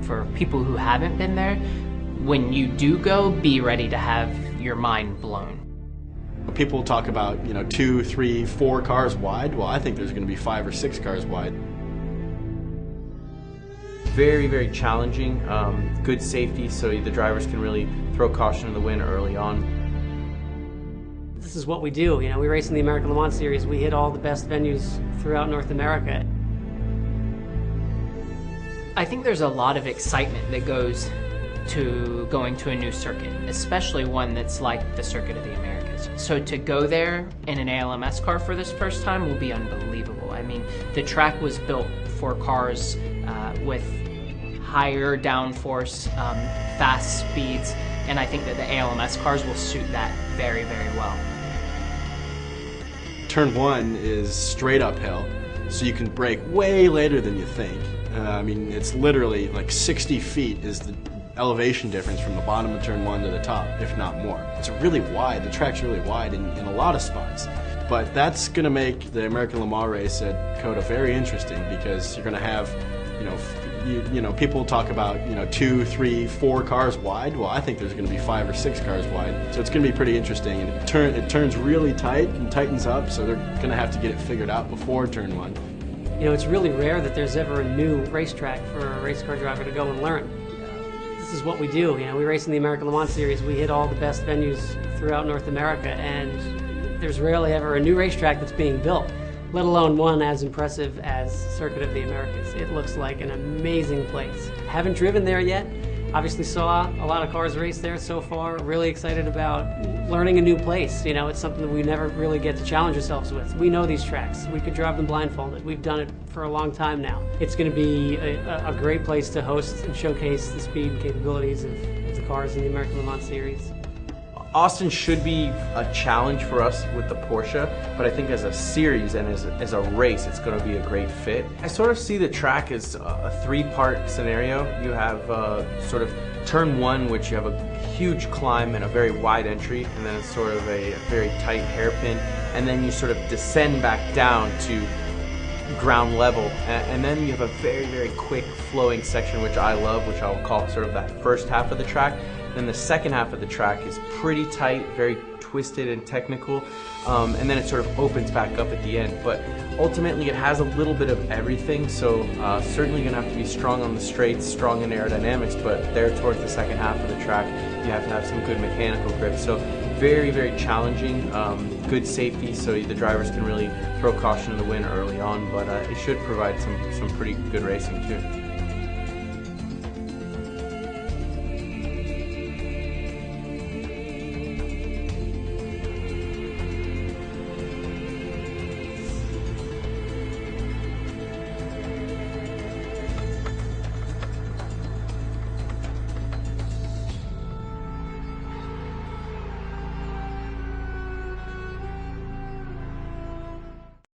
for people who haven't been there, when you do go, be ready to have your mind blown. People talk about, 2, 3, 4 cars wide. Well, I think there's going to be 5 or 6 cars wide. Very, very challenging. Good safety, so the drivers can really throw caution to the wind early on. This is what we do. We race in the American Le Mans Series. We hit all the best venues throughout North America. I think there's a lot of excitement that goes to going to a new circuit, especially one that's like the Circuit of the Americas. So to go there in an ALMS car for this first time will be unbelievable. I mean, the track was built for cars with higher downforce, fast speeds, and I think that the ALMS cars will suit that very, very well. Turn 1 is straight uphill, so you can brake way later than you think. I mean, it's literally like 60 feet is the elevation difference from the bottom of turn 1 to the top, if not more. It's really wide. The track's really wide in a lot of spots. But that's going to make the American Le Mans race at COTA very interesting, because you're going to have, people talk about, 2, 3, 4 cars wide. Well, I think there's going to be 5 or 6 cars wide. So it's going to be pretty interesting. And it turns really tight and tightens up, so they're going to have to get it figured out before turn 1. It's really rare that there's ever a new racetrack for a race car driver to go and learn. This is what we do. We race in the American Le Mans Series. We hit all the best venues throughout North America, and there's rarely ever a new racetrack that's being built, let alone one as impressive as Circuit of the Americas. It looks like an amazing place. Haven't driven there yet. Obviously saw a lot of cars race there so far. Really excited about learning a new place. It's something that we never really get to challenge ourselves with. We know these tracks. We could drive them blindfolded. We've done it for a long time now. It's going to be a great place to host and showcase the speed and capabilities of the cars in the American Le Mans Series. Austin should be a challenge for us with the Porsche, but I think as a series and as a race, it's going to be a great fit. I sort of see the track as a 3-part scenario. You have sort of turn 1, which you have a huge climb and a very wide entry, and then it's sort of a very tight hairpin, and then you sort of descend back down to ground level, and then you have a very, very quick flowing section, which I love, which I'll call sort of that first half of the track. Then the second half of the track is pretty tight, very twisted and technical, and then it sort of opens back up at the end. But ultimately it has a little bit of everything, so certainly going to have to be strong on the straights, strong in aerodynamics, but there towards the second half of the track you have to have some good mechanical grip. So very, very challenging, good safety, so the drivers can really throw caution to the wind early on, but it should provide some pretty good racing too.